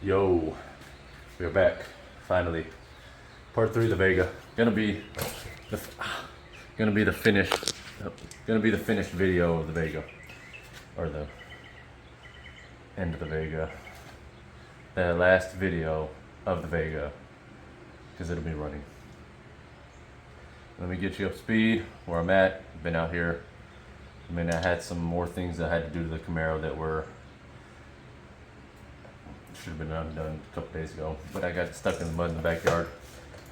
Yo, we are back finally. Part 3 of the Vega. Gonna be the finished video of the Vega, or the end of the Vega. The last video of the Vega, because it'll be running. Let me get you up to speed where I'm at. Been out here. I mean, I had some more things I had to do to the Camaro that should have been done a couple days ago, but I got stuck in the mud in the backyard.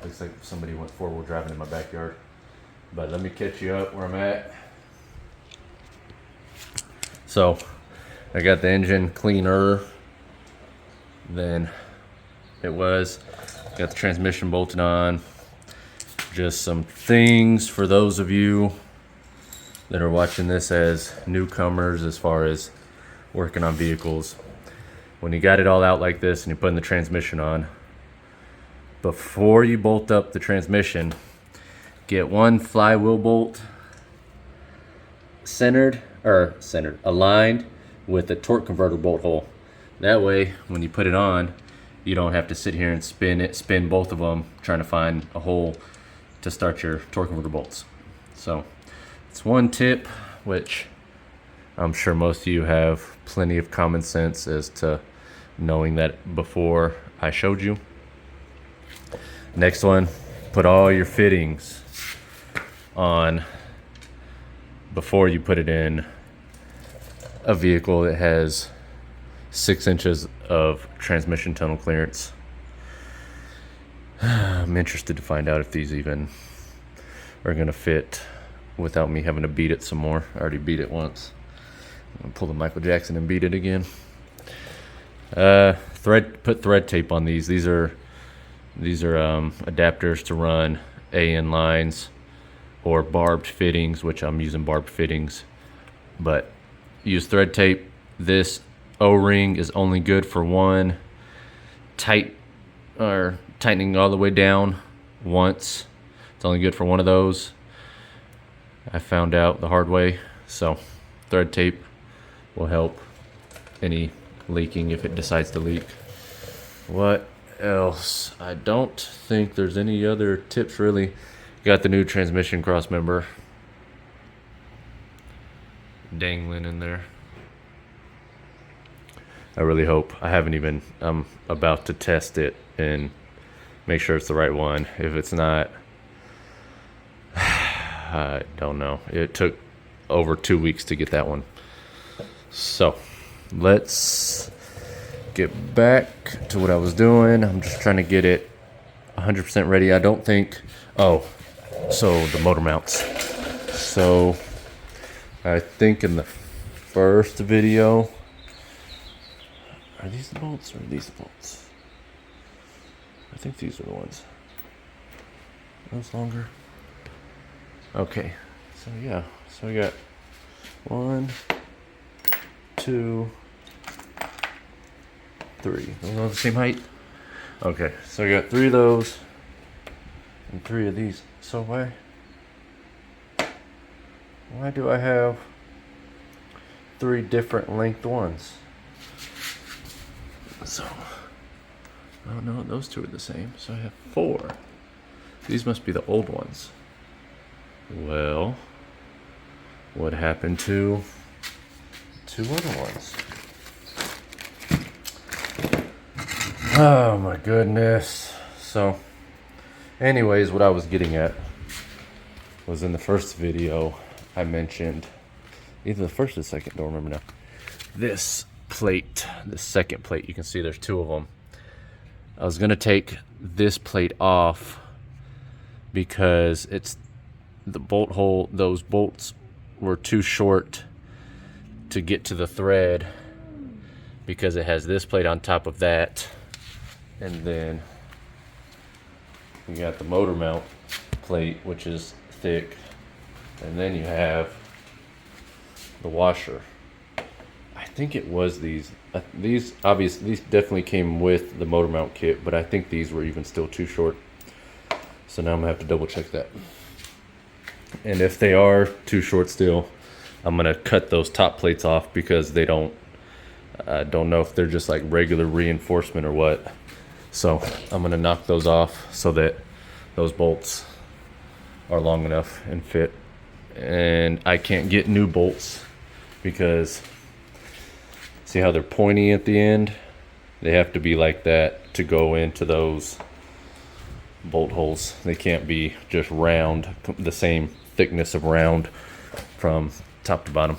Looks like somebody went four-wheel driving in my backyard. But let me catch you up where I'm at. So, I got the engine cleaner than it was. Got the transmission bolted on. Just some things for those of you that are watching this as newcomers as far as working on vehicles. When you got it all out like this and you're putting the transmission on, before you bolt up the transmission, get one flywheel bolt aligned with the torque converter bolt hole. That way, when you put it on, you don't have to sit here and spin both of them trying to find a hole to start your torque converter bolts. So it's one tip, which I'm sure most of you have plenty of common sense as to knowing that before I showed you. Next one, put all your fittings on before you put it in a vehicle that has 6 inches of transmission tunnel clearance. I'm interested to find out if these even are gonna fit without me having to beat it some more. I already beat it once. I'm gonna pull the Michael Jackson and beat it again. Put thread tape on these. These are adapters to run AN lines or barbed fittings, which I'm using barbed fittings. But use thread tape. This O-ring is only good for one tightening all the way down once. It's only good for one of those. I found out the hard way. So thread tape will help any leaking if it decides to leak. What else? I don't think there's any other tips really. Got the new transmission cross member dangling in there. I really hope. I'm about to test it and make sure it's the right one. If it's not, I don't know. It took over 2 weeks to get that one. So let's get back to what I was doing. I'm just trying to get it 100% ready. I don't think, so the motor mounts. So I think in the first video, are these the bolts or are these the bolts? I think these are the ones. Those longer. Okay, so yeah, so we got 1, 2, 3. Those are the same height? Okay, so I got 3 of those and 3 of these. So why do I have 3 different length ones? So, oh no, those 2 are the same. So I have 4. These must be the old ones. Well, what happened to 2 other ones? Oh my goodness. So anyways, what I was getting at was in the first video I mentioned, either the first or the second, don't remember now, this plate, the second plate. You can see there's 2 of them. I was gonna take this plate off because it's the bolt hole, those bolts were too short to get to the thread because it has this plate on top of that, and then you got the motor mount plate, which is thick, and then you have the washer. I think it was these definitely came with the motor mount kit, but I think these were even still too short. So now I'm gonna have to double check that. And if they are too short still, I'm gonna cut those top plates off because they don't I don't know if they're just like regular reinforcement or what. So I'm gonna knock those off so that those bolts are long enough and fit. And I can't get new bolts because see how they're pointy at the end? They have to be like that to go into those bolt holes. They can't be just round, the same thickness of round from top to bottom.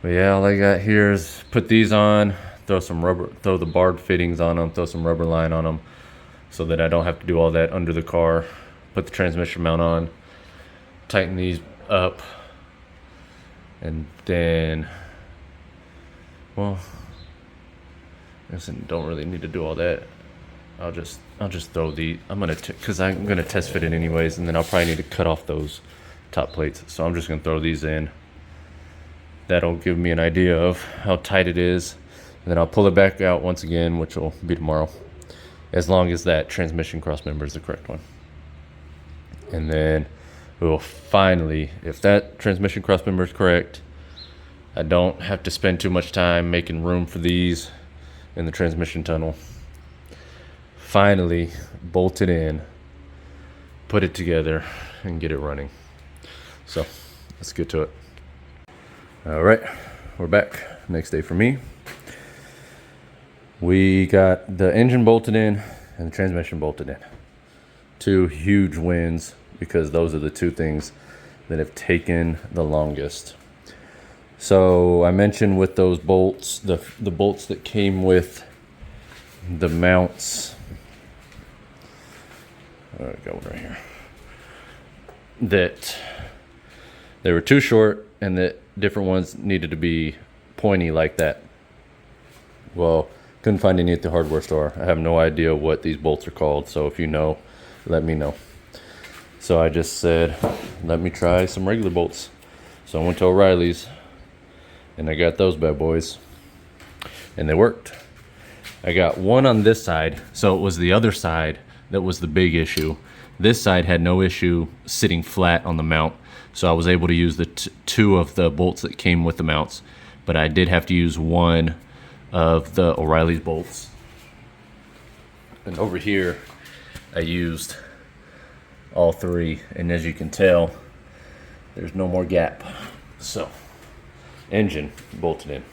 But yeah, all I got here is put these on, throw the barred fittings on them, throw some rubber line on them so that I don't have to do all that under the car. Put the transmission mount on, tighten these up, and then, well, I guess I don't really need to do all that. I'll just throw the, because I'm gonna test fit it anyways, and then I'll probably need to cut off those top plates. So I'm just gonna throw these in. That'll give me an idea of how tight it is. And then I'll pull it back out once again, which will be tomorrow, as long as that transmission cross member is the correct one. And then we'll finally, if that transmission cross member is correct, I don't have to spend too much time making room for these in the transmission tunnel. Finally bolt it in, put it together, and get it running. So let's get to it. All right, we're back. Next day for me. We got the engine bolted in and the transmission bolted in. Two huge wins because those are the two things that have taken the longest. So I mentioned with those bolts, the bolts that came with the mounts. I got one right here. That they were too short and that different ones needed to be pointy like that. Well, couldn't find any at the hardware store. I have no idea what these bolts are called, so if you know, let me know. So I just said, let me try some regular bolts. So I went to O'Reilly's and I got those bad boys and they worked. I got one on this side, so it was the other side that was the big issue. This side had no issue sitting flat on the mount, so I was able to use the two of the bolts that came with the mounts, but I did have to use one of the O'Reilly's bolts. And over here I used all three, and as you can tell, there's no more gap. So engine bolted in,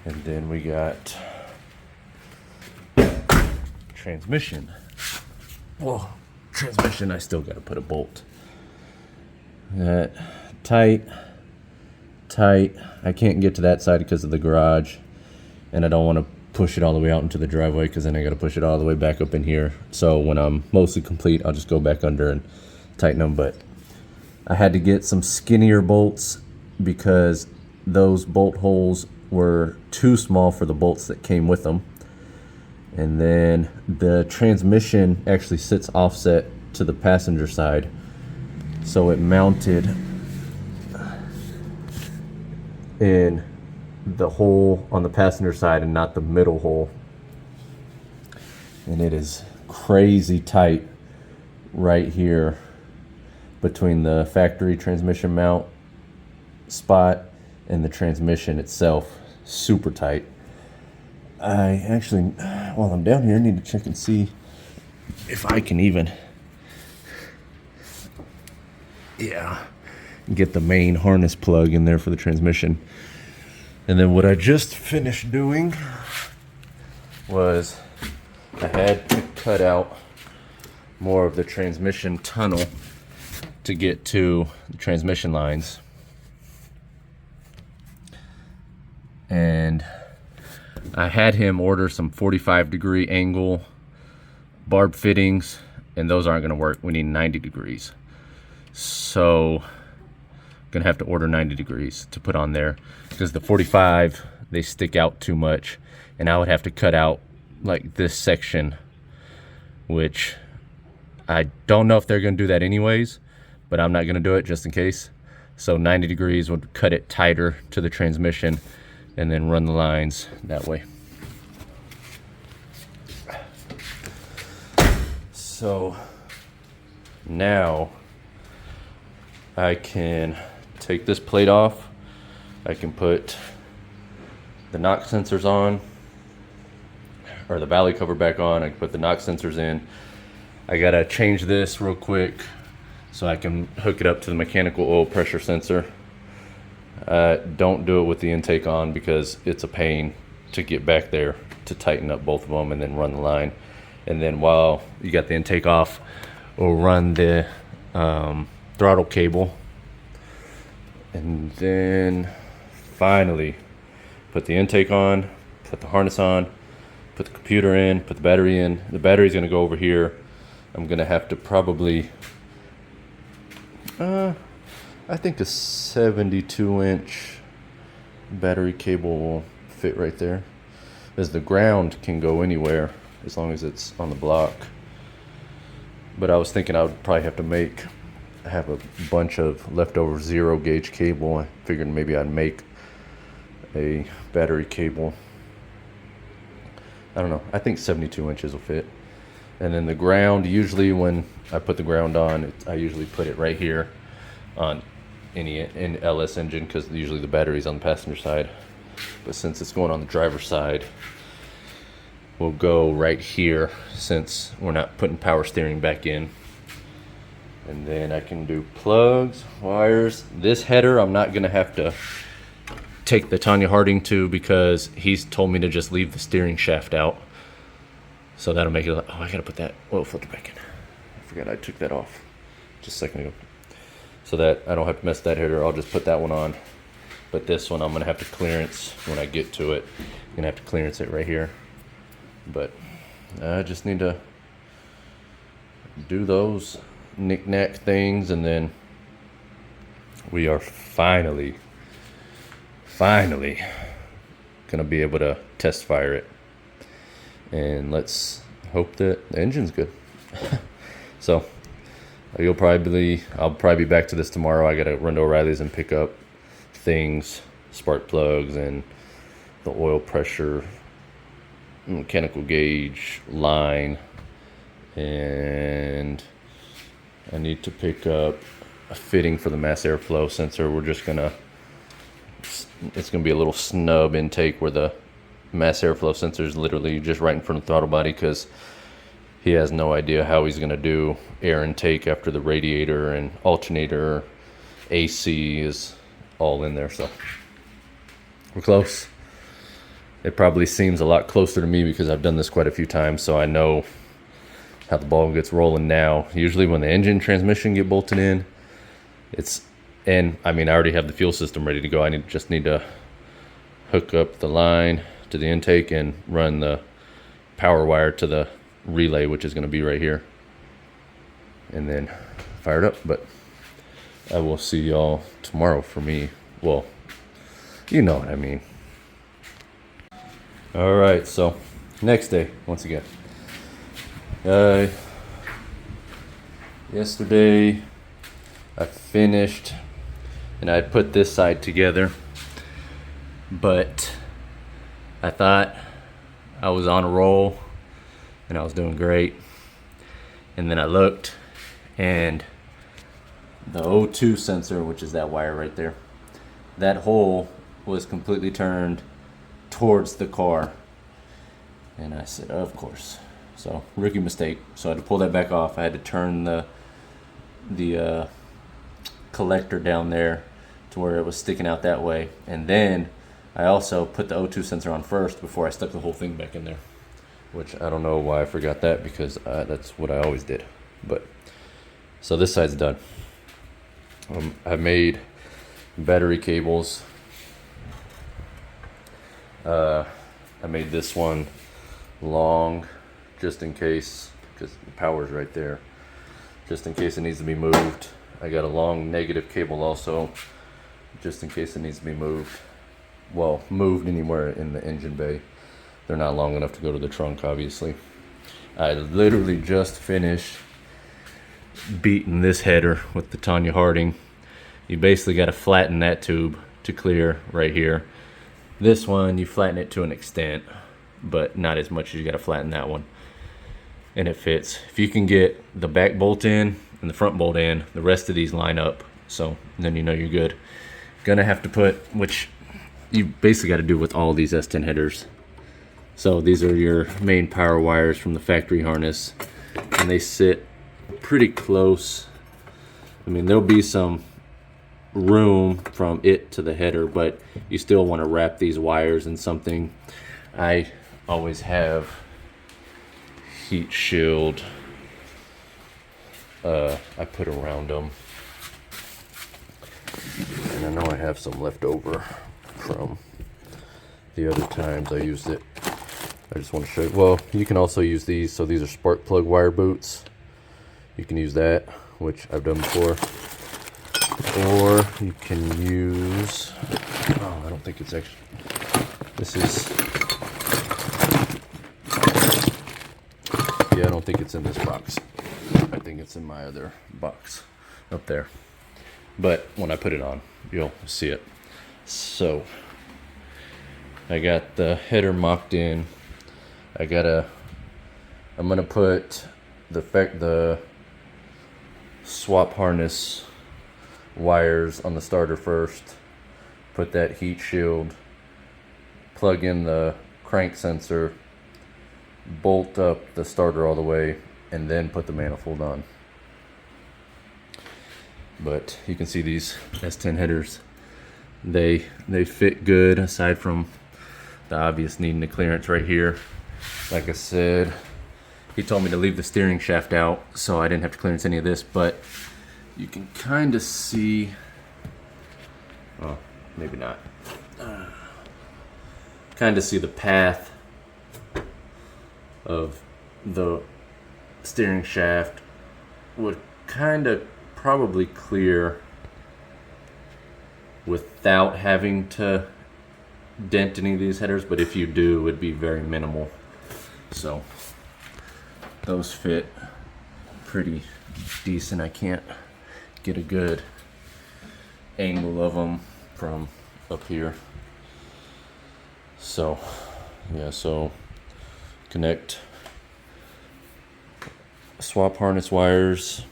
and then we got transmission. Whoa, transmission, I still got to put a bolt. That tight. I can't get to that side because of the garage, and I don't want to push it all the way out into the driveway because then I got to push it all the way back up in here. So when I'm mostly complete, I'll just go back under and tighten them. But I had to get some skinnier bolts because those bolt holes were too small for the bolts that came with them. And then the transmission actually sits offset to the passenger side, so it mounted in the hole on the passenger side and not the middle hole. And it is crazy tight right here between the factory transmission mount spot and the transmission itself. Super tight. I actually, while I'm down here, I need to check and see if I can even, get the main harness plug in there for the transmission. And then what I just finished doing was I had to cut out more of the transmission tunnel to get to the transmission lines. And I had him order some 45-degree angle barb fittings, and those aren't going to work. We need 90 degrees. So I'm going to have to order 90 degrees to put on there because the 45, they stick out too much, and I would have to cut out like this section, which I don't know if they're going to do that anyways, but I'm not going to do it just in case. So 90 degrees would cut it tighter to the transmission and then run the lines that way. So now I can take this plate off. I can put the knock sensors on, or the valley cover back on. I can put the knock sensors in. I gotta change this real quick so I can hook it up to the mechanical oil pressure sensor. Don't do it with the intake on because it's a pain to get back there to tighten up both of them and then run the line. And then while you got the intake off, we'll run the throttle cable, and then finally put the intake on, put the harness on, put the computer in, put the battery in. The battery's gonna go over here. I'm gonna have to probably, I think a 72-inch battery cable will fit right there, as the ground can go anywhere as long as it's on the block. But I was thinking I would probably have to have a bunch of leftover 0 gauge cable. I figured maybe I'd make a battery cable. I don't know, I think 72 inches will fit. And then the ground, usually when I put the ground on, I usually put it right here on any LS engine, because usually the battery's on the passenger side. But since it's going on the driver's side, we'll go right here since we're not putting power steering back in. And then I can do plugs, wires. This header I'm not gonna have to take the Tanya Harding to, because he's told me to just leave the steering shaft out. So that'll make it, oh, I gotta put that oil filter back in. I forgot I took that off just a second ago. So that I don't have to mess with that header, I'll just put that one on. But this one I'm gonna have to clearance when I get to it. I'm gonna have to clearance it right here. But I just need to do those knick-knack things, and then we are finally gonna be able to test fire it. And let's hope that the engine's good. So I'll probably be back to this tomorrow. I gotta run to O'Reilly's and pick up things, spark plugs and the oil pressure, mechanical gauge, line, and I need to pick up a fitting for the mass airflow sensor. It's gonna be a little snub intake where the mass airflow sensor is literally just right in front of the throttle body, because he has no idea how he's gonna do air intake after the radiator and alternator, AC is all in there. So we're close. It probably seems a lot closer to me because I've done this quite a few times, so I know how the ball gets rolling now. Usually when the engine transmission get bolted in, I already have the fuel system ready to go. I just need to hook up the line to the intake and run the power wire to the relay, which is going to be right here, and then fire it up. But I will see y'all tomorrow for me. Well, you know what I mean. All right, so next day, once again. Yesterday I finished and I put this side together, but I thought I was on a roll and I was doing great. And then I looked, and the O2 sensor, which is that wire right there, that hole was completely turned towards the car. And I said, of course. So rookie mistake. So I had to pull that back off. I had to turn the collector down there to where it was sticking out that way. And then I also put the O2 sensor on first before I stuck the whole thing back in there, which I don't know why I forgot that, because that's what I always did. But so this side's done. I made battery cables. I made this one long just in case, because the power's right there, just in case it needs to be moved. I got a long negative cable also, just in case it needs to be moved. Well, moved anywhere in the engine bay. They're not long enough to go to the trunk, obviously. I literally just finished beating this header with the Tanya Harding. You basically got to flatten that tube to clear right here. This one, you flatten it to an extent, but not as much as you got to flatten that one. And it fits. If you can get the back bolt in and the front bolt in, the rest of these line up. So then you know you're good. Gonna have to put, which you basically got to do with all these S10 headers. So these are your main power wires from the factory harness, and they sit pretty close. I mean, there'll be some room from it to the header, but you still want to wrap these wires in something. I always have heat shield I put around them, and I know I have some left over from the other times I used it. I just want to show you. Well, you can also use these. So these are spark plug wire boots. You can use that, which I've done before. Or you can use, oh, I don't think it's actually, this is, yeah, I don't think it's in this box. I think it's in my other box up there. But when I put it on, you'll see it. So I got the header mocked in. I'm gonna put the swap harness wires on the starter first, put that heat shield, plug in the crank sensor, bolt up the starter all the way, and then put the manifold on. But you can see these S10 headers, they fit good, aside from the obvious needing the clearance right here. Like I said, he told me to leave the steering shaft out, so I didn't have to clearance any of this, but you can kind of see, well, maybe not, kind of see the path of the steering shaft would kind of probably clear without having to dent any of these headers, but if you do, it would be very minimal. So those fit pretty decent. I can't get a good angle of them from up here. So yeah, so connect swap harness wires,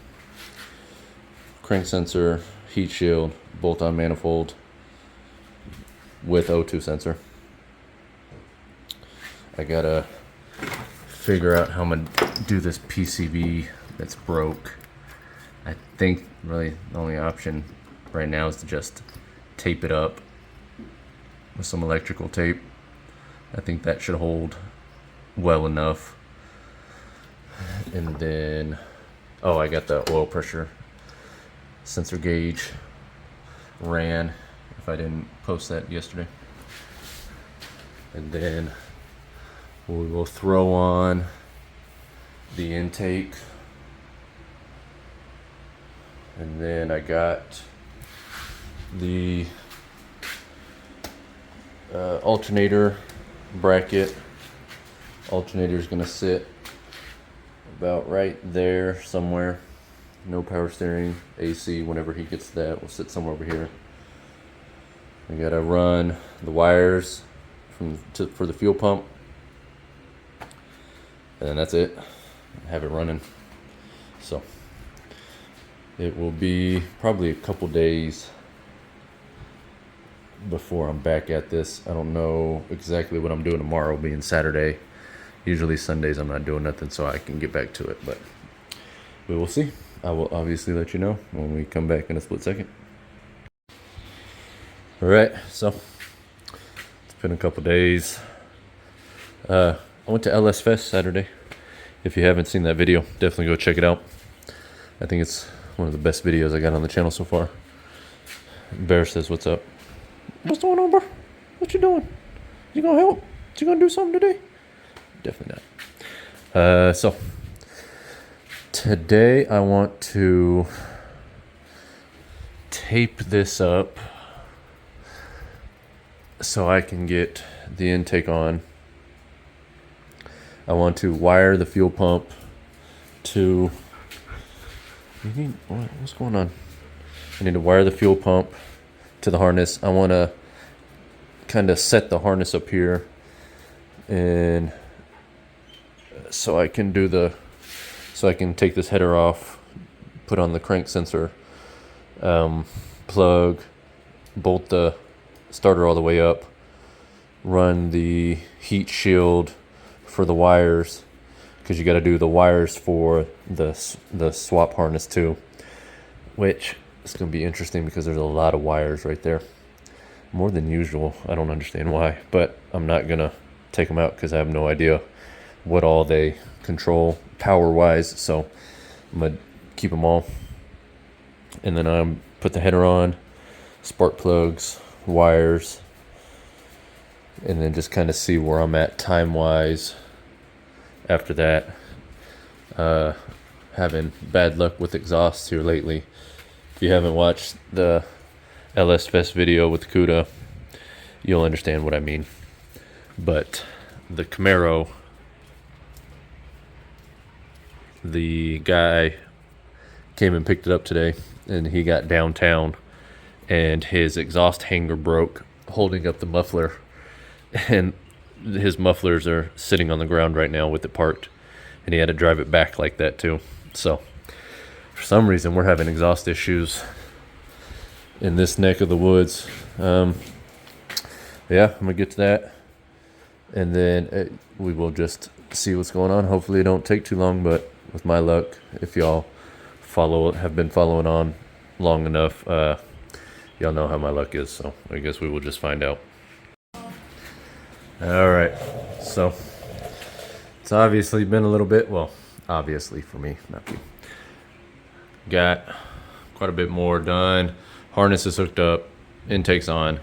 crank sensor, heat shield, bolt on manifold with O2 sensor. I gotta figure out how I'm gonna do this PCB that's broke. I think really the only option right now is to just tape it up with some electrical tape. I think that should hold well enough. And then, oh, I got the oil pressure sensor gauge ran, if I didn't post that yesterday. And then we will throw on the intake. And then I got the alternator bracket. Alternator is going to sit about right there somewhere. No power steering, AC, whenever he gets that, will sit somewhere over here. I got to run the wires for the fuel pump. And then that's it. Have it running. So it will be probably a couple days before I'm back at this. I don't know exactly what I'm doing tomorrow, being Saturday. Usually Sundays I'm not doing nothing, so I can get back to it, but we will see. I will obviously let you know when we come back in a split second. All right, so it's been a couple days. I went to LS Fest Saturday. If you haven't seen that video, definitely go check it out. I think it's one of the best videos I got on the channel so far. Bear says, "What's up?" "What's going on, bro? What you doing? You gonna help? You gonna do something today?" Definitely not. So today I want to tape this up so I can get the intake on. I want to wire the fuel pump to, what's going on? I need to wire the fuel pump to the harness. I want to kind of set the harness up here, and so I can take this header off, put on the crank sensor, plug, bolt the starter all the way up, run the heat shield for the wires, because you got to do the wires for the swap harness too, which is going to be interesting because there's a lot of wires right there, more than usual. I don't understand why, but I'm not going to take them out because I have no idea what all they control power wise, so I'm going to keep them all. And then I'm put the header on, spark plugs, wires, and then just kind of see where I'm at time wise after that. Having bad luck with exhausts here lately. If you haven't watched the LS Fest video with the CUDA, you'll understand what I mean. But the Camaro, the guy came and picked it up today, and he got downtown and his exhaust hanger broke holding up the muffler, and his mufflers are sitting on the ground right now with it parked, and he had to drive it back like that too. So for some reason we're having exhaust issues in this neck of the woods. Yeah, I'm gonna get to that, and then we will just see what's going on. Hopefully it don't take too long, but with my luck, if y'all have been following on long enough, y'all know how my luck is, so I guess we will just find out. All right, so it's obviously been a little bit, well, obviously for me, not you. Got quite a bit more done. Harness is hooked up, intake's on.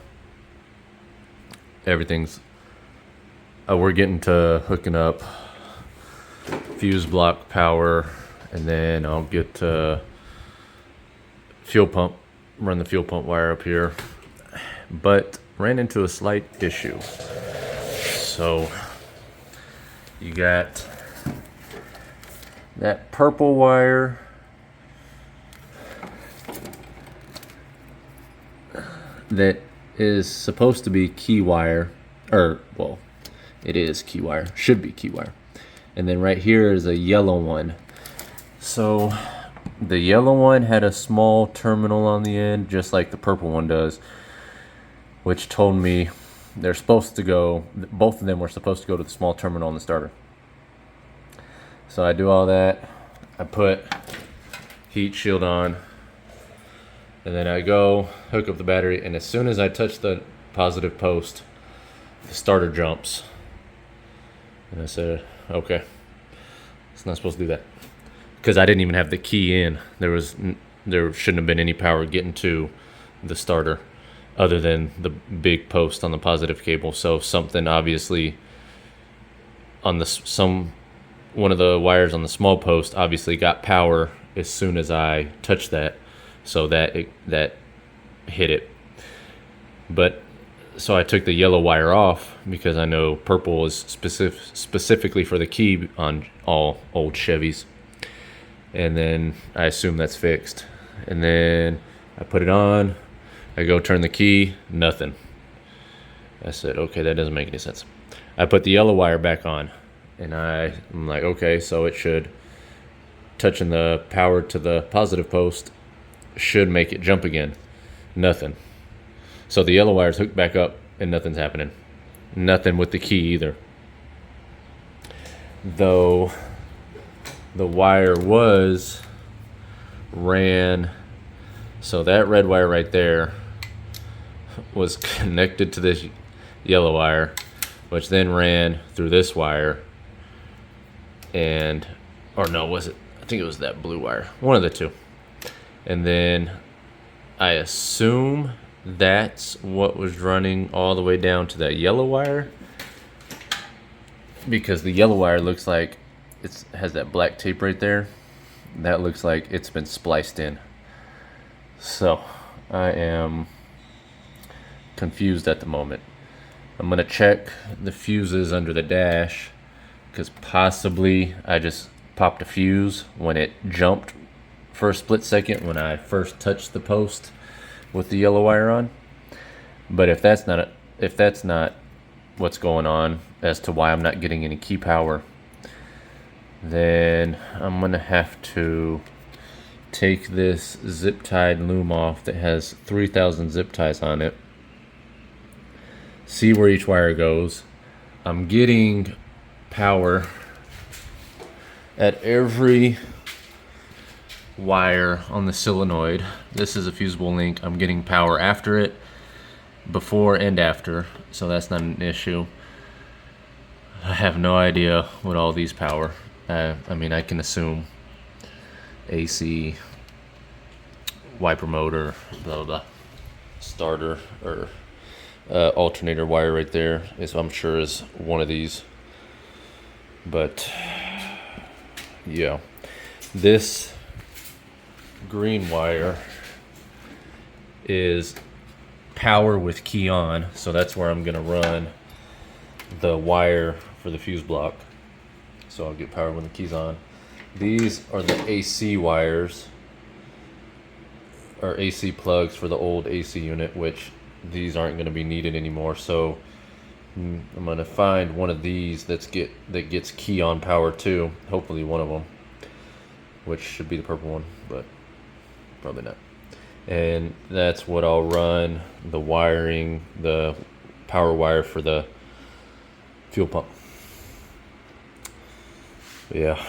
Everything's, we're getting to hooking up fuse block power, and then I'll get fuel pump, run the fuel pump wire up here, but ran into a slight issue. So you got that purple wire that is supposed to be key wire, or well, it is key wire, should be key wire. And then right here is a yellow one. So the yellow one had a small terminal on the end, just like the purple one does, which told me they're supposed to go, both of them were supposed to go to the small terminal on the starter. So I do all that, I put heat shield on, and then I go hook up the battery, and as soon as I touch the positive post, the starter jumps. And I said, okay, it's not supposed to do that, because I didn't even have the key in. There shouldn't have been any power getting to the starter other than the big post on the positive cable. So something obviously on one of the wires on the small post obviously got power as soon as I touched that, so that hit it. But so I took the yellow wire off because I know purple is specifically for the key on all old Chevys. And then I assume that's fixed. And then I put it on, I go turn the key, nothing. I said, okay, that doesn't make any sense. I put the yellow wire back on, and I'm like, okay, so it should, touching the power to the positive post should make it jump again. Nothing. So the yellow wire's hooked back up and nothing's happening. Nothing with the key either. Though the wire ran, so that red wire right there was connected to this yellow wire, which then ran through this wire, and, or no, was it? I think it was that blue wire, one of the two. And then I assume that's what was running all the way down to that yellow wire, because the yellow wire looks like it has that black tape right there. That looks like it's been spliced in. So I am confused at the moment. I'm gonna check the fuses under the dash, because possibly I just popped a fuse when it jumped for a split second when I first touched the post with the yellow wire on. But if that's not what's going on as to why I'm not getting any key power, then I'm gonna have to take this zip tied loom off that has 3,000 zip ties on it, see where each wire goes. I'm getting power at every wire on the solenoid. This is a fusible link. I'm getting power after it, before and after, so that's not an issue. I have no idea what all these power. I mean, I can assume AC, wiper motor, blah blah blah, starter or alternator wire right there is, I'm sure, is one of these. But yeah, this green wire is power with key on, so that's where I'm gonna run the wire for the fuse block, so I'll get power when the key's on. These are the AC wires, or AC plugs for the old AC unit, which these aren't going to be needed anymore, so I'm going to find one of these that gets key on power too, hopefully one of them, which should be the purple one, but probably not. And that's what I'll run the wiring, the power wire for the fuel pump. But yeah,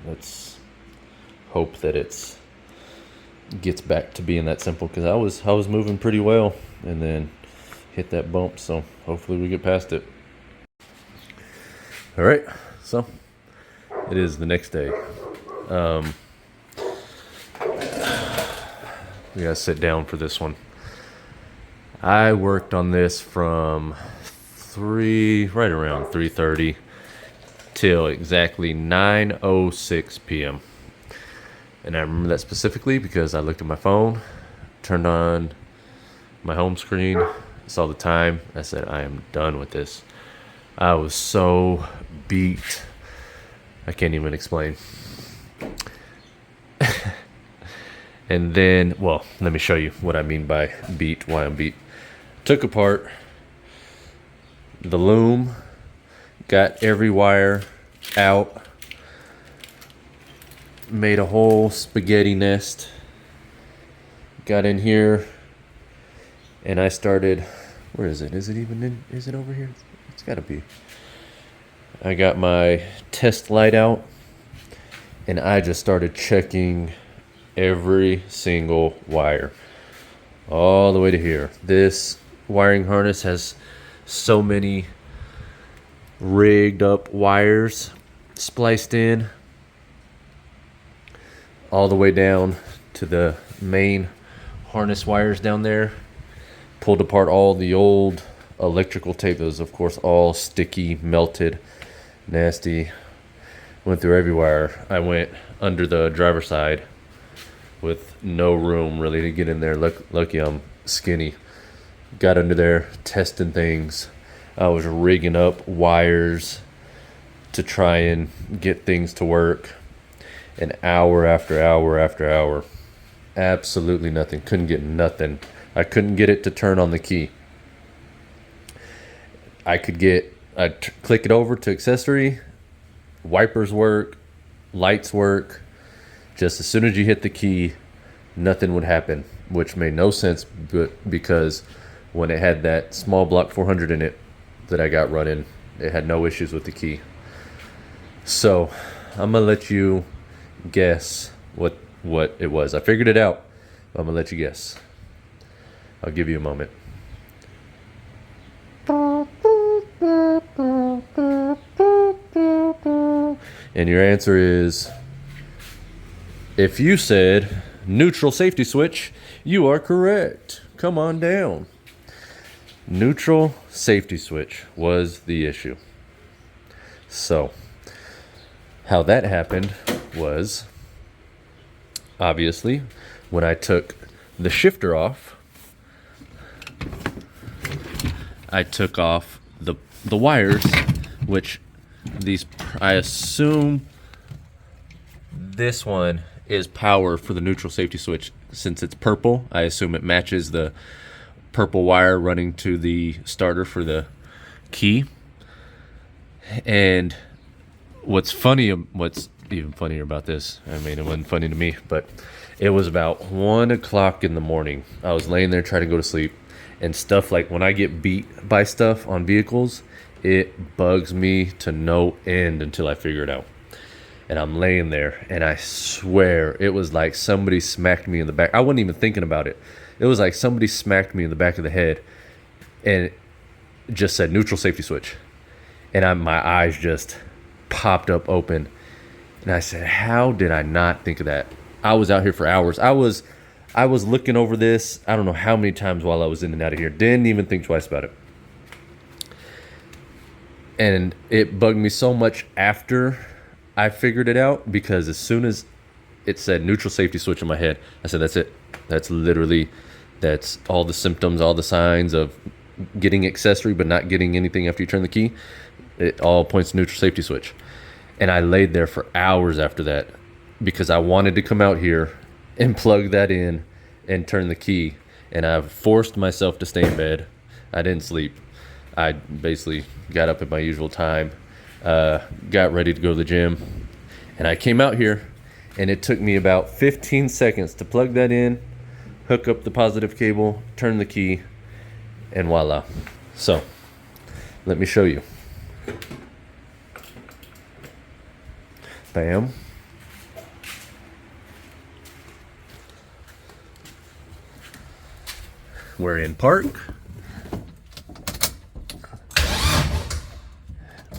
let's hope that it's gets back to being that simple, because I was moving pretty well and then hit that bump, so hopefully we get past it. All right, so it is the next day. We gotta sit down for this one. I worked on this from right around 3:30 till exactly 9:06 p.m. And I remember that specifically because I looked at my phone, turned on my home screen, saw the time. I said, I am done with this. I was so beat. I can't even explain. And then, well, let me show you what I mean by beat, why I'm beat. Took apart the loom, got every wire out, made a whole spaghetti nest, got in here, and I started, where is it? Is it even in, is it over here? It's gotta be. I got my test light out, and I just started checking every single wire all the way to here. This wiring harness has so many rigged up wires spliced in all the way down to the main harness wires down there. Pulled apart all the old electrical tape. Those, of course, all sticky, melted, nasty. Went through every wire. I went under the driver's side with no room really to get in there. Lucky I'm skinny. Got under there, testing things. I was rigging up wires to try and get things to work. And hour after hour after hour, absolutely nothing. Couldn't get nothing. I couldn't get it to turn on the key. I'd click it over to accessory, wipers work, lights work. Just as soon as you hit the key, nothing would happen, which made no sense, but because when it had that small block 400 in it that I got running, it had no issues with the key. So I'm gonna let you guess what it was. I figured it out. I'm gonna let you guess. I'll give you a moment. And your answer is, if you said neutral safety switch, you are correct. Come on down. Neutral safety switch was the issue. So, how that happened was, obviously, when I took the shifter off, I took off the wires, which these, I assume this one is power for the neutral safety switch. Since it's purple, I assume it matches the purple wire running to the starter for the key. And what's even funnier about this, I mean, it wasn't funny to me, but It was about 1 o'clock in the morning. I was laying there trying to go to sleep, and stuff like when I get beat by stuff on vehicles, it bugs me to no end until I figure it out. And I'm laying there, and I swear it was like somebody smacked me in the back. I wasn't even thinking about it. It was like somebody smacked me in the back of the head, and it just said neutral safety switch. And my eyes just popped up open. And I said, how did I not think of that? I was out here for hours. I was looking over this, I don't know how many times while I was in and out of here. Didn't even think twice about it. And it bugged me so much after I figured it out, because as soon as it said neutral safety switch in my head, I said, that's it. That's all the symptoms, all the signs of getting accessory but not getting anything after you turn the key. It all points to neutral safety switch. And I laid there for hours after that because I wanted to come out here and plug that in and turn the key. And I forced myself to stay in bed. I didn't sleep. I basically got up at my usual time, got ready to go to the gym, and I came out here, and it took me about 15 seconds to plug that in, hook up the positive cable, turn the key, and voila. So let me show you. Bam. We're in park.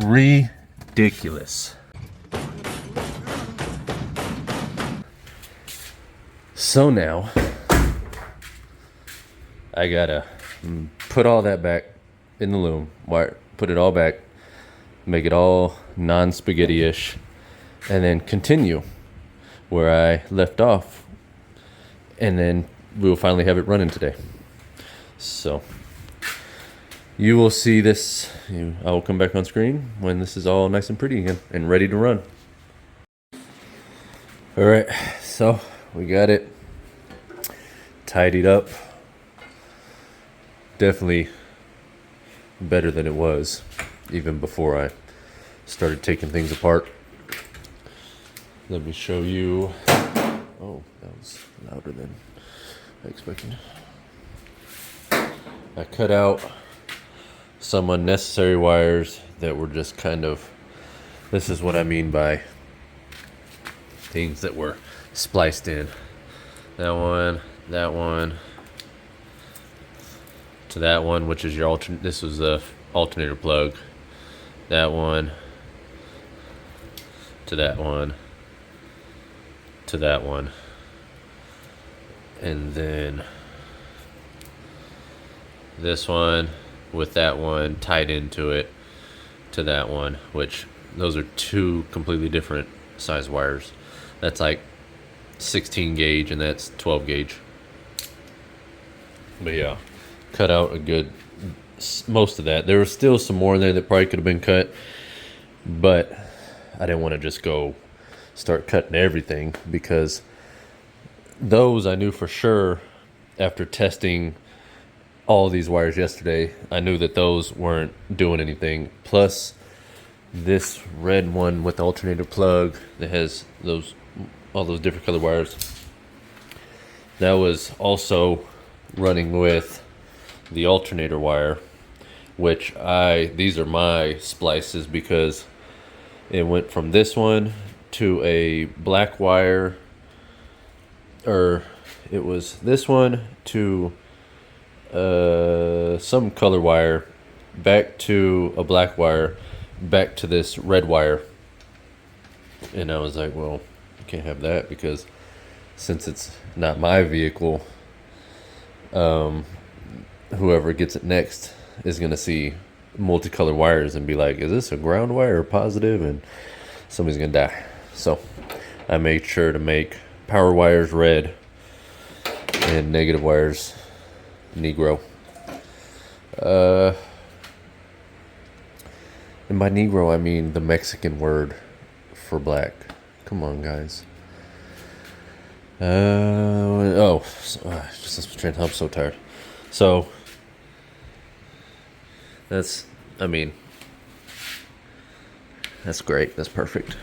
Ridiculous. So now I gotta put all that back in the loom, put it all back, make it all non-spaghetti-ish, and then continue where I left off, and then we will finally have it running today. So you will see this. I will come back on screen when this is all nice and pretty again and ready to run. All right, so we got it tidied up. Definitely better than it was even before I started taking things apart. Let me show you. Oh, that was louder than I expected. I cut out some unnecessary wires that were just kind of, this is what I mean by things that were spliced in. That one to that one, which is your this was the alternator plug. That one to that one to that one, and then this one with that one tied into it to that one, which those are two completely different size wires. That's like 16 gauge and that's 12 gauge. But yeah, cut out a good most of that. There was still some more in there that probably could have been cut, but I didn't want to just go start cutting everything, because those I knew for sure after testing all these wires yesterday, I knew that those weren't doing anything. Plus this red one with the alternator plug that has all those different color wires, that was also running with the alternator wire, which these are my splices, because it went from this one to a black wire, or it was this one to some color wire, back to a black wire, back to this red wire. And I was like, well, you can't have that, because since it's not my vehicle, whoever gets it next is going to see multicolor wires and be like, is this a ground wire or positive? And somebody's going to die. So I made sure to make power wires red and negative wires Negro. And by Negro, I mean the Mexican word for black. Come on, guys. I'm so tired. So that's great. That's perfect.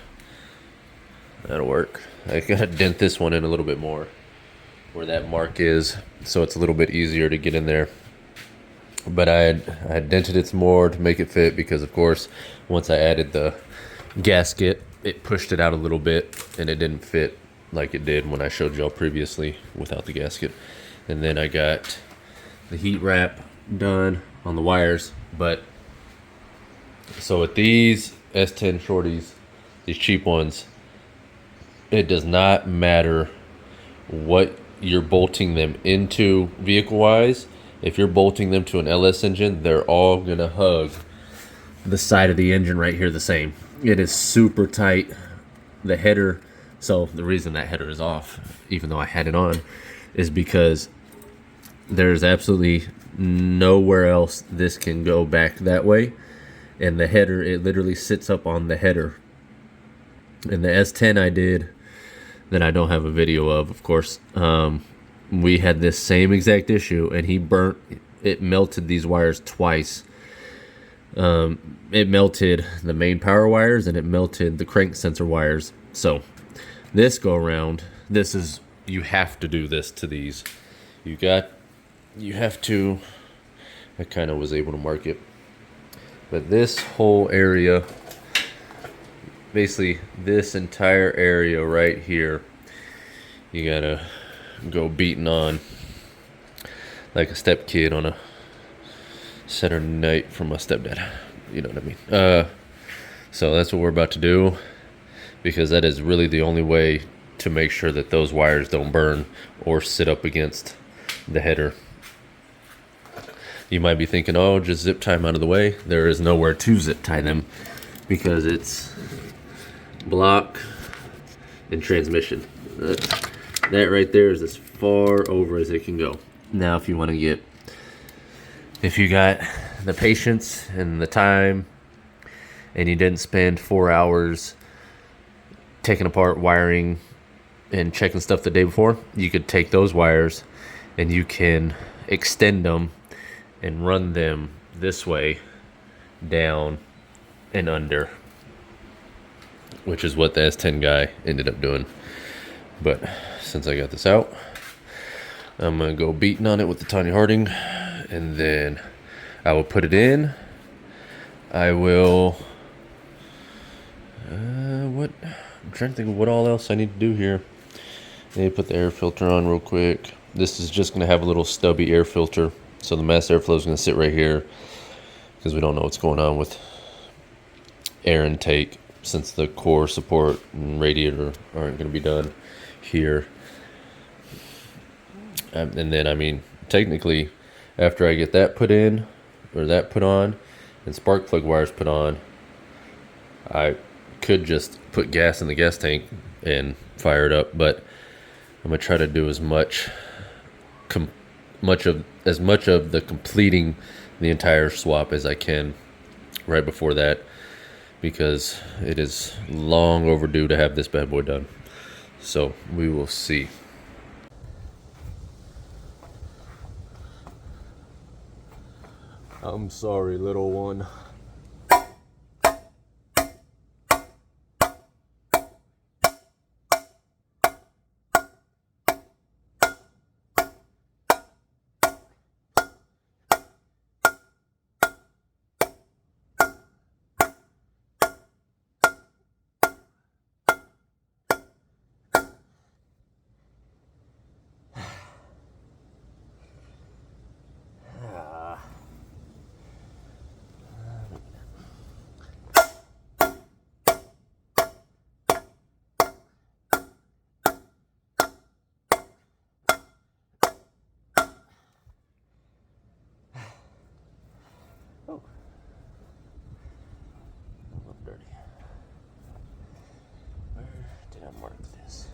That'll work. I gotta dent this one in a little bit more. where that mark is, so it's a little bit easier to get in there. But I had dented it some more to make it fit, because of course once I added the gasket, it pushed it out a little bit and it didn't fit like it did when I showed y'all previously without the gasket. And then I got the heat wrap done on the wires. But so with these S10 shorties, these cheap ones, it does not matter what you're bolting them into vehicle wise. If you're bolting them to an LS engine, they're all gonna hug the side of the engine right here the same. It is super tight. The header, so the reason that header is off, even though I had it on, is because there's absolutely nowhere else this can go back that way. And the header, it literally sits up on the header. And the S10 I did, that I don't have a video of course, we had this same exact issue, and it melted these wires twice. It melted the main power wires and it melted the crank sensor wires. So this go around, you have to do this to these. You have to, I kind of was able to mark it, but this whole area, basically this entire area right here, you gotta go beating on like a step kid on a Saturday night from my stepdad. You know what I mean? So that's what we're about to do, because that is really the only way to make sure that those wires don't burn or sit up against the header. You might be thinking, oh, just zip tie them out of the way. There is nowhere to zip tie them, because it's block and transmission. That right there is as far over as it can go. Now if you got the patience and the time, and you didn't spend 4 hours taking apart wiring and checking stuff the day before, you could take those wires and you can extend them and run them this way, down and under, which is what the S10 guy ended up doing. But since I got this out, I'm gonna go beating on it with the Tiny Harding, and then I will put it in. I will I'm trying to think of what all else I need to do here. I need to put the air filter on real quick. This is just gonna have a little stubby air filter, so the mass airflow is gonna sit right here, because we don't know what's going on with air intake, since the core support and radiator aren't going to be done here. And then, I mean, technically, after I get that put in, or that put on, and spark plug wires put on, I could just put gas in the gas tank and fire it up. But I'm gonna try to do as much of the completing the entire swap as I can right before that, because it is long overdue to have this bad boy done. So we will see. I'm sorry, little one. Oh, a little dirty. Where did I mark this?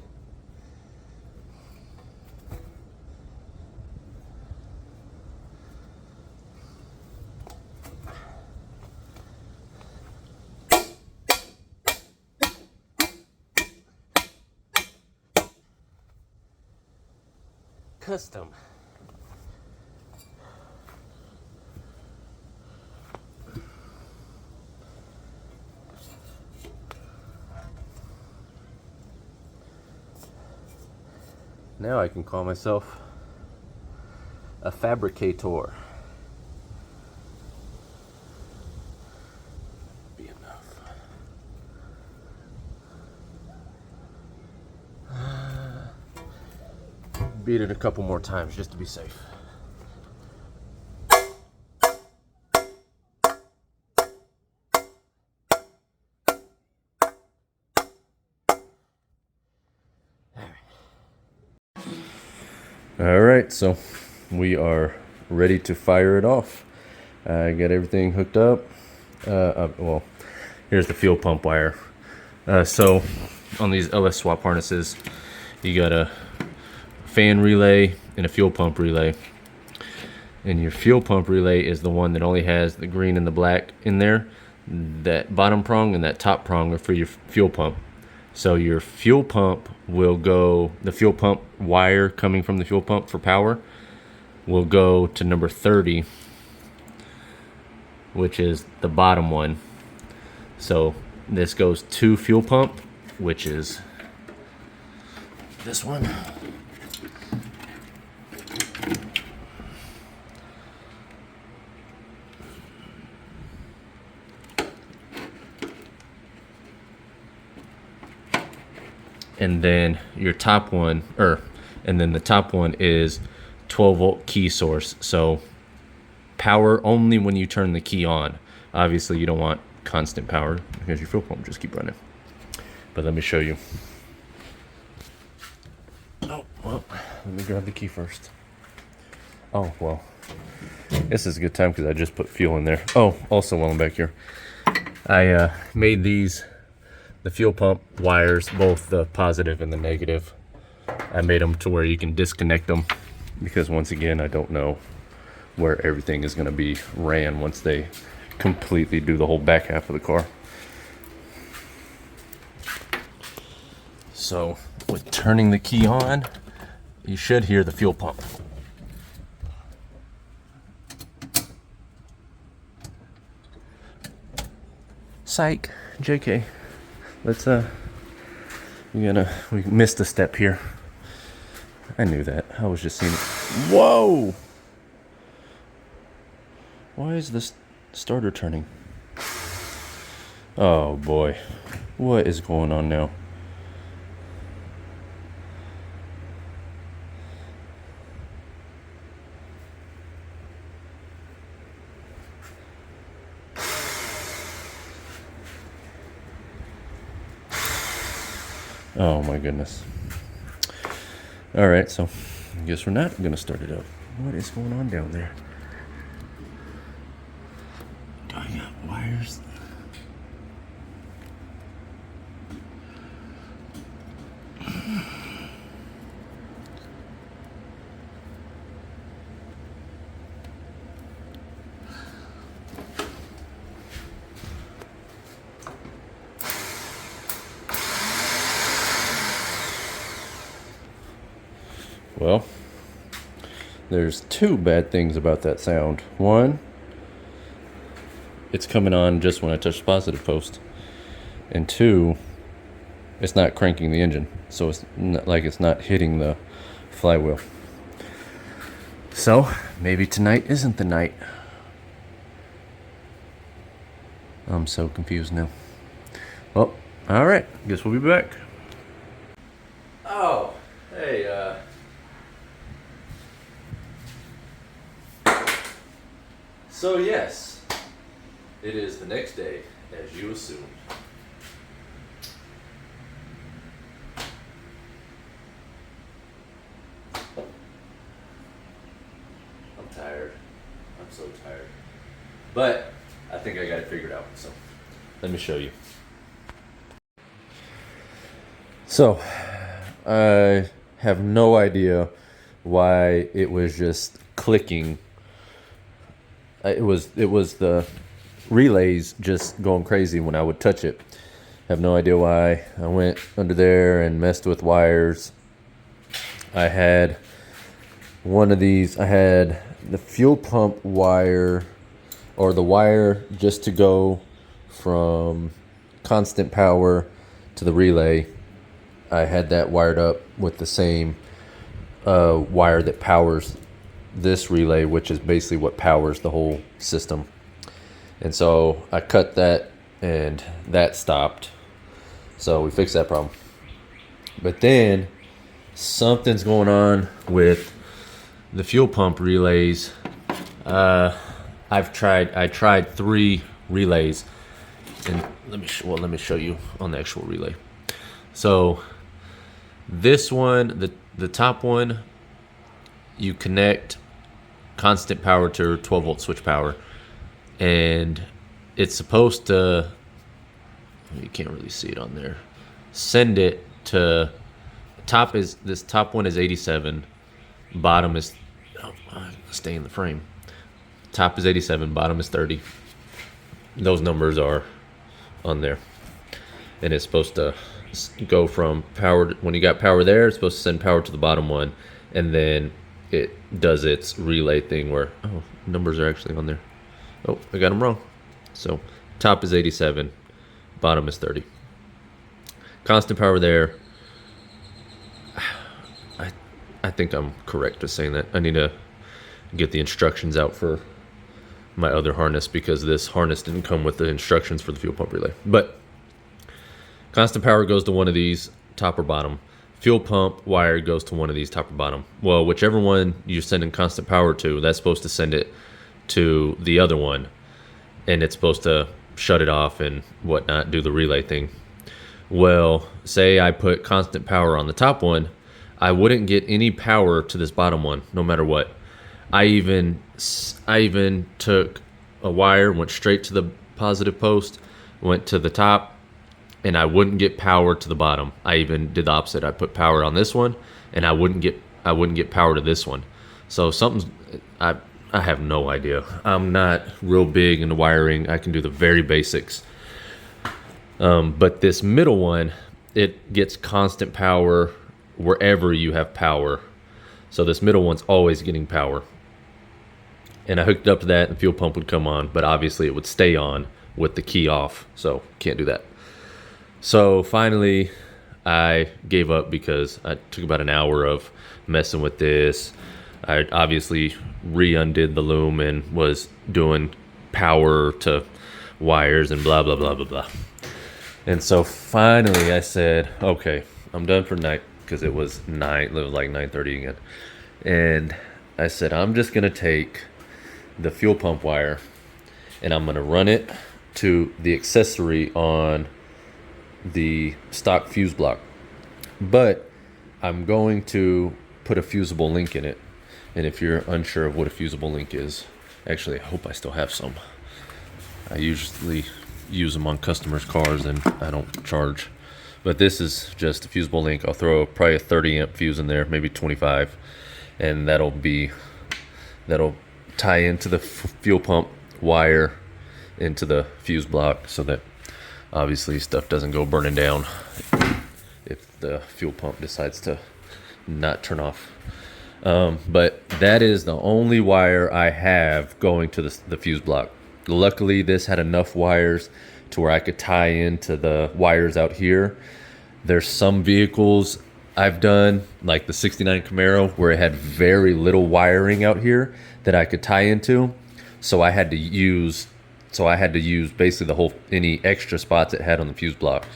Custom. Now I can call myself a fabricator. Be enough. Beat it a couple more times just to be safe. All right, so we are ready to fire it off. I got everything hooked up. Well, here's the fuel pump wire. So on these LS swap harnesses, you got a fan relay and a fuel pump relay. And your fuel pump relay is the one that only has the green and the black in there. That bottom prong and that top prong are for your fuel pump. So your fuel pump will go, the fuel pump wire coming from the fuel pump for power will go to number 30, which is the bottom one. So this goes to fuel pump, which is this one. And then your top one, and then the top one is 12-volt key source. So power only when you turn the key on. Obviously you don't want constant power because your fuel pump will just keep running. But let me show you. Oh, well, let me grab the key first. Oh, well, this is a good time because I just put fuel in there. Oh, also while I'm back here, I made these, the fuel pump wires, both the positive and the negative. I made them to where you can disconnect them because once again, I don't know where everything is going to be ran once they completely do the whole back half of the car. So with turning the key on, you should hear the fuel pump. Psych, JK. Let's we missed a step here. I knew that. I was just seeing it. Whoa! Why is this starter turning? Oh boy. What is going on now? Oh my goodness. All right, so I guess we're not gonna start it up. What is going on down there? Do I got wires? Well, there's two bad things about that sound. One, it's coming on just when I touch the positive post. And two, it's not cranking the engine. So it's not, like it's not hitting the flywheel. So maybe tonight isn't the night. I'm so confused now. Well, all right. Guess we'll be back. Oh, hey, so yes, it is the next day, as you assumed. I'm tired. I'm so tired. But I think I got it figured out, so let me show you. So, I have no idea why it was just clicking. It was the relays just going crazy when I would touch it. Have no idea why. I went under there and messed with wires. I had one of these. I had the fuel pump wire, or the wire just to go from constant power to the relay. I had that wired up with the same wire that powers this relay, which is basically what powers the whole system. And so I cut that and that stopped. So we fixed that problem. But then something's going on with the fuel pump relays. I tried 3 relays, and let me show you on the actual relay. So this one, the top one, you connect constant power to 12 volt switch power, and it's supposed to, you can't really see it on there, send it to this top one is 87, bottom is, stay in the frame, top is 87, bottom is 30. Those numbers are on there, and it's supposed to go from power, when you got power there, it's supposed to send power to the bottom one, and then it does its relay thing where, oh, numbers are actually on there. Oh, I got them wrong. So top is 87, bottom is 30. Constant power there. I think I'm correct to saying that. I need to get the instructions out for my other harness, because this harness didn't come with the instructions for the fuel pump relay. But constant power goes to one of these, top or bottom. Fuel pump wire goes to one of these, top or bottom. Well, whichever one you're sending constant power to, that's supposed to send it to the other one, and it's supposed to shut it off and whatnot, do the relay thing. Well, say I put constant power on the top one, I wouldn't get any power to this bottom one, no matter what. I even took a wire, went straight to the positive post, went to the top, and I wouldn't get power to the bottom. I even did the opposite. I put power on this one, and I wouldn't get power to this one. So I have no idea. I'm not real big into wiring. I can do the very basics. But this middle one, it gets constant power wherever you have power. So this middle one's always getting power. And I hooked it up to that, and the fuel pump would come on, but obviously it would stay on with the key off, so can't do that. So finally, I gave up because I took about an hour of messing with this. I obviously undid the loom and was doing power to wires and blah, blah, blah, blah, blah. And so finally I said, okay, I'm done for night, because it was like 9:30 again. And I said, I'm just going to take the fuel pump wire and I'm going to run it to the accessory on the stock fuse block, but I'm going to put a fusible link in it. And if you're unsure of what a fusible link is, actually I hope I still have some. I usually use them on customers' cars and I don't charge, but this is just a fusible link. I'll throw probably a 30 amp fuse in there, maybe 25, and that'll tie into the fuel pump wire into the fuse block, so that obviously stuff doesn't go burning down if the fuel pump decides to not turn off. But that is the only wire I have going to the fuse block. Luckily, this had enough wires to where I could tie into the wires out here. There's some vehicles I've done, like the 69 Camaro, where it had very little wiring out here that I could tie into. So I had to use basically any extra spots it had on the fuse blocks.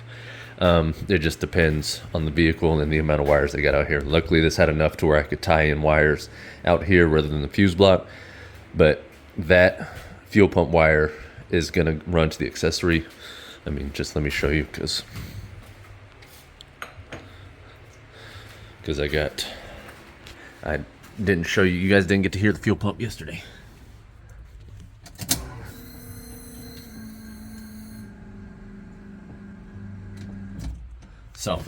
It just depends on the vehicle and the amount of wires they got out here. Luckily, this had enough to where I could tie in wires out here rather than the fuse block. But that fuel pump wire is going to run to the accessory. I mean, just let me show you, because I didn't show you. You guys didn't get to hear the fuel pump yesterday. So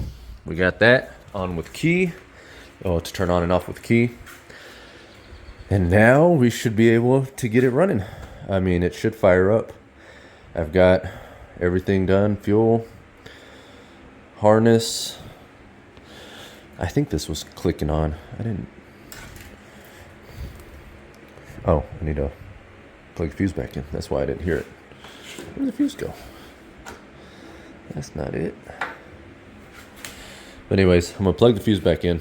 we got that on with key. To turn on and off with key. And now we should be able to get it running. I mean, it should fire up. I've got everything done. Fuel, harness. I think this was clicking on. Oh, I need to plug the fuse back in. That's why I didn't hear it. Where did the fuse go? That's not it. But anyways, I'm gonna plug the fuse back in.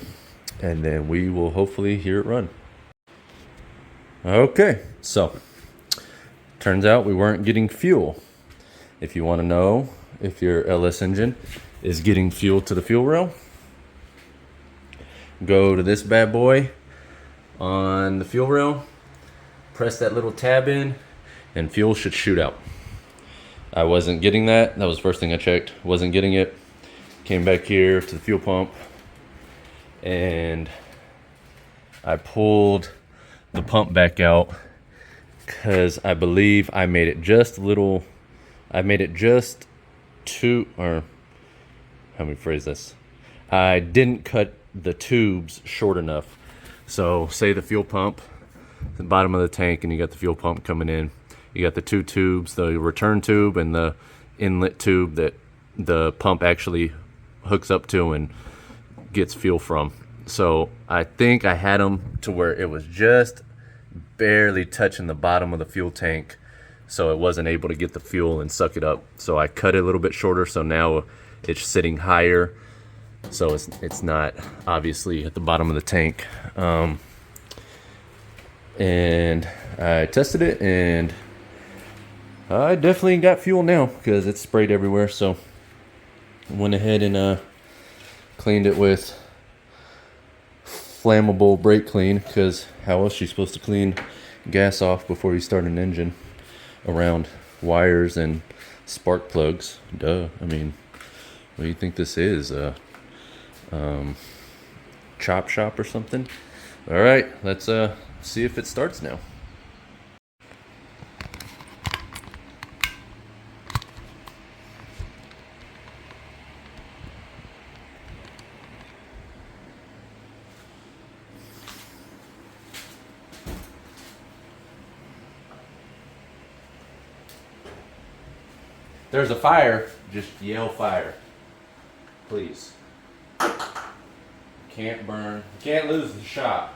and then we will hopefully hear it run. Okay, so turns out we weren't getting fuel. If you want to know if your LS engine is getting fuel to the fuel rail, go to this bad boy on the fuel rail, press that little tab in, and fuel should shoot out. I wasn't getting that. That was the first thing I checked. Wasn't getting it. Came back here to the fuel pump, and I pulled the pump back out because I believe I made it just a little. I made it just two, or how me phrase this? I didn't cut the tubes short enough. So say the fuel pump, the bottom of the tank, and you got the fuel pump coming in. You got the two tubes, the return tube and the inlet tube that the pump actually hooks up to and gets fuel from. So I think I had them to where it was just barely touching the bottom of the fuel tank, so it wasn't able to get the fuel and suck it up. So I cut it a little bit shorter, so now it's sitting higher, so it's not obviously at the bottom of the tank. And I tested it, and I definitely got fuel now because it's sprayed everywhere. So I went ahead and cleaned it with flammable brake clean, because how else are you supposed to clean gas off before you start an engine around wires and spark plugs? Duh. I mean, what do you think this is? Chop shop or something? All right, let's see if it starts now. There's a fire, just yell fire, please. Can't burn, can't lose the shop.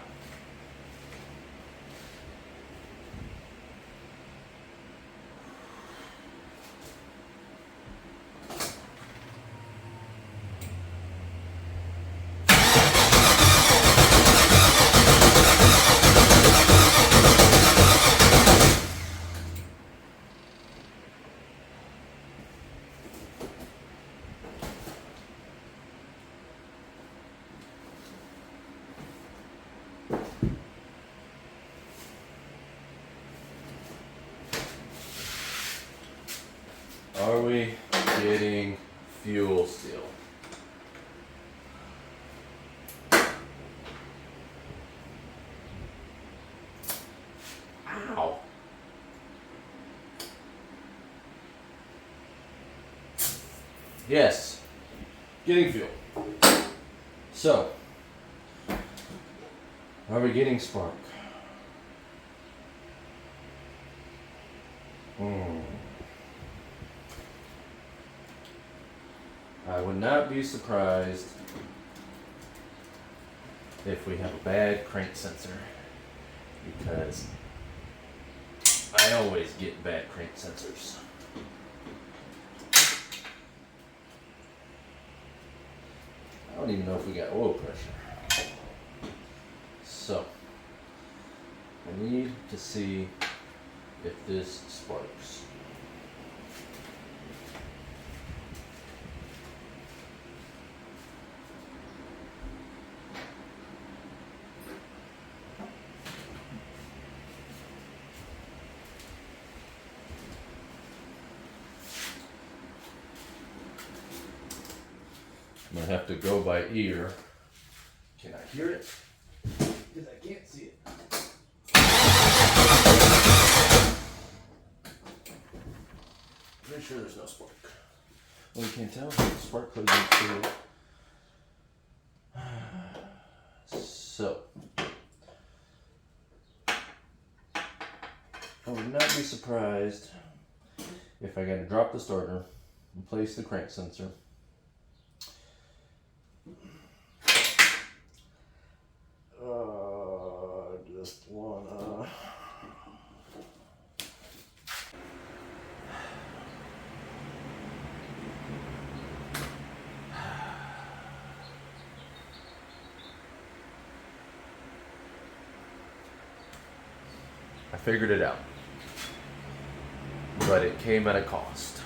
Are we getting fuel still? Ow. Yes, getting fuel. So, are we getting spark? I would not be surprised if we have a bad crank sensor, because I always get bad crank sensors. I don't even know if we got oil pressure. So, I need to see if this sparks. I'm gonna have to go by ear. Can I hear it? Because I can't see it. Pretty sure there's no spark. Well, you can't tell. The spark plugs in too. So, I would not be surprised if I gotta drop the starter, replace the crank sensor. Just wanna. figured it out. But it came at a cost.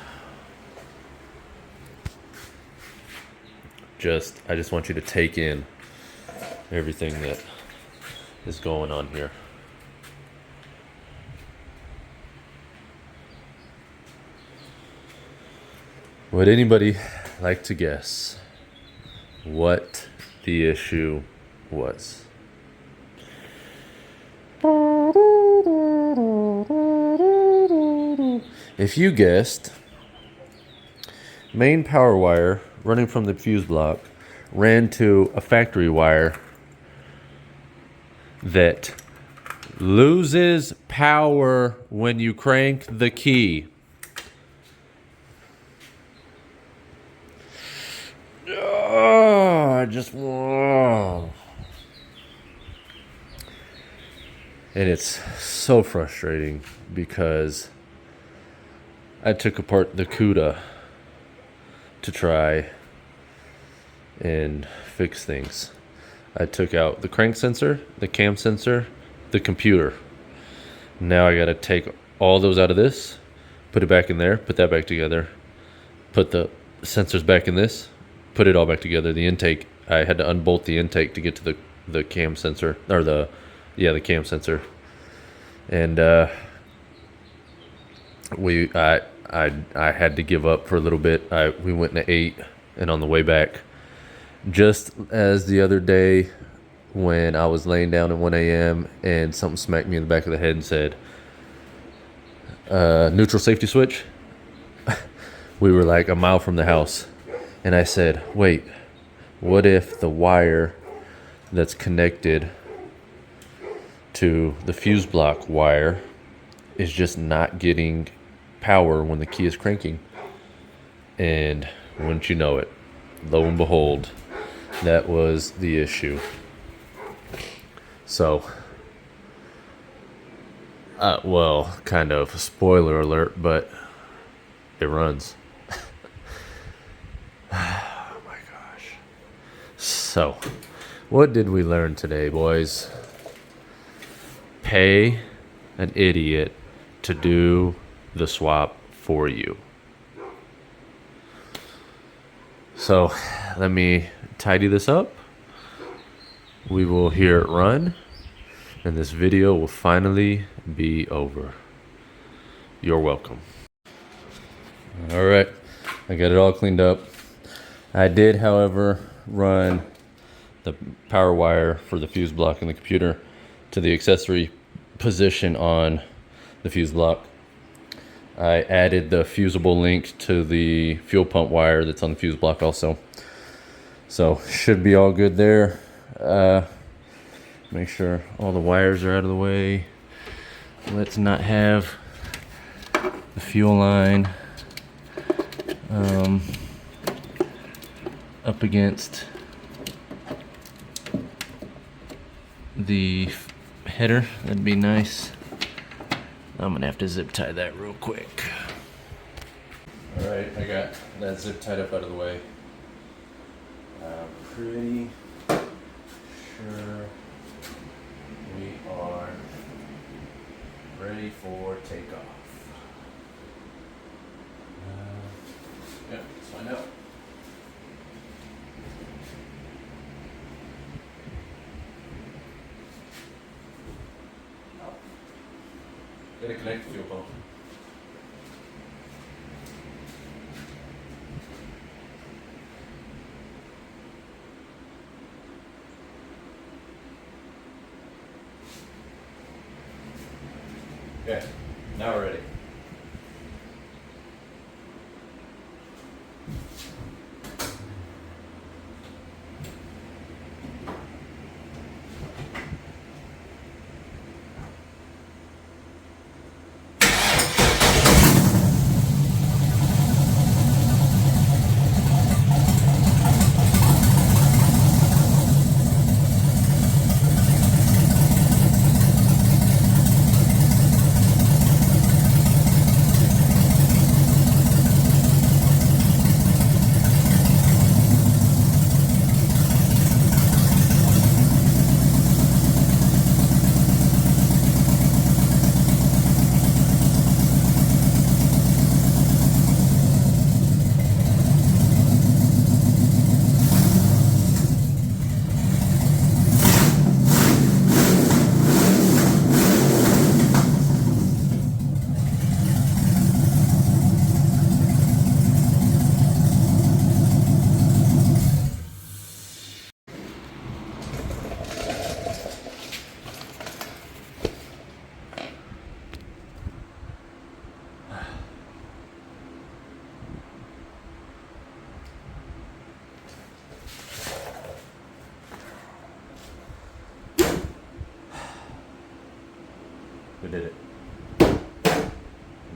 I just want you to take in everything that is going on here. Would anybody like to guess what the issue was? If you guessed, main power wire running from the fuse block ran to a factory wire that loses power when you crank the key. And it's so frustrating because I took apart the CUDA to try and fix things. I took out the crank sensor, the cam sensor, the computer. Now I gotta take all those out of this, put it back in there, put that back together, put the sensors back in this, put it all back together. The intake, I had to unbolt the intake to get to the cam sensor, or the cam sensor. And I had to give up for a little bit. We went into 8, and on the way back, just as the other day when I was laying down at 1 a.m. and something smacked me in the back of the head and said, neutral safety switch. We were like a mile from the house. And I said, wait, what if the wire that's connected to the fuse block wire is just not getting power when the key is cranking? And wouldn't you know it, lo and behold, that was the issue. So, well, kind of spoiler alert, but it runs. Oh my gosh. So, what did we learn today, boys? Pay an idiot to do the swap for you. So, let me tidy this up. We will hear it run, and this video will finally be over. You're welcome. All right, I got it all cleaned up. I did, however, run the power wire for the fuse block in the computer to the accessory position on the fuse block. I added the fusible link to the fuel pump wire that's on the fuse block also. So should be all good there. Make sure all the wires are out of the way. Let's not have the fuel line up against the header. That'd be nice. I'm gonna have to zip tie that real quick. All right, I got that zip tied up out of the way. Pretty sure we are ready for takeoff. Yeah, let's find out. Gotta connect the fuel pump. Okay, now we're ready.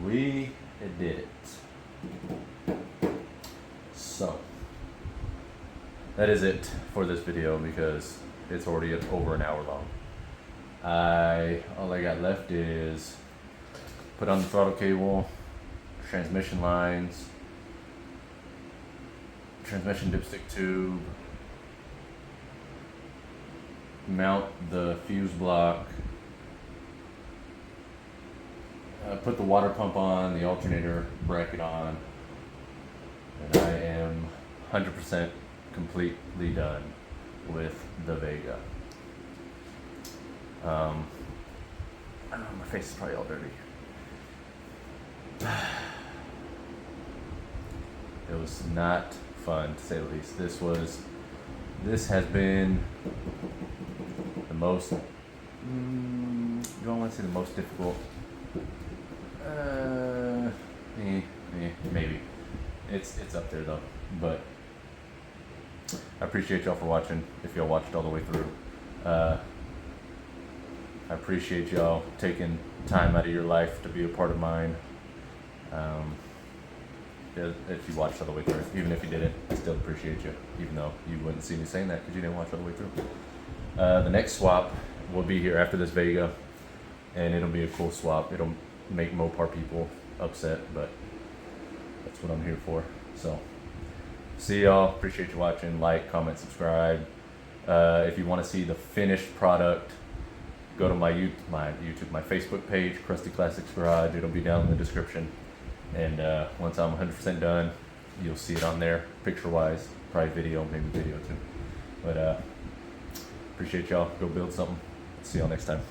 we did it. So that is it for this video because it's already over an hour long. All I got left is put on the throttle cable, transmission lines, transmission dipstick tube, mount the fuse block, put the water pump on, the alternator bracket on, and I am 100% completely done with the Vega. Oh, my face is probably all dirty. It was not fun, to say the least. This has been the most, do I want to say the most difficult? Maybe. It's up there though, but I appreciate y'all for watching, if y'all watched all the way through. I appreciate y'all taking time out of your life to be a part of mine. If you watched all the way through, even if you didn't, I still appreciate you, even though you wouldn't see me saying that because you didn't watch all the way through. The next swap will be here after this Vega, and it'll be a cool swap. It'll make Mopar people upset, but that's what I'm here for. So, see y'all. Appreciate you watching. Like, comment, subscribe. If you want to see the finished product, go to my Facebook page, Krusty Classics Garage. It'll be down in the description. And once I'm 100% done, you'll see it on there, picture-wise, probably video, maybe video too. But appreciate y'all. Go build something. See y'all next time.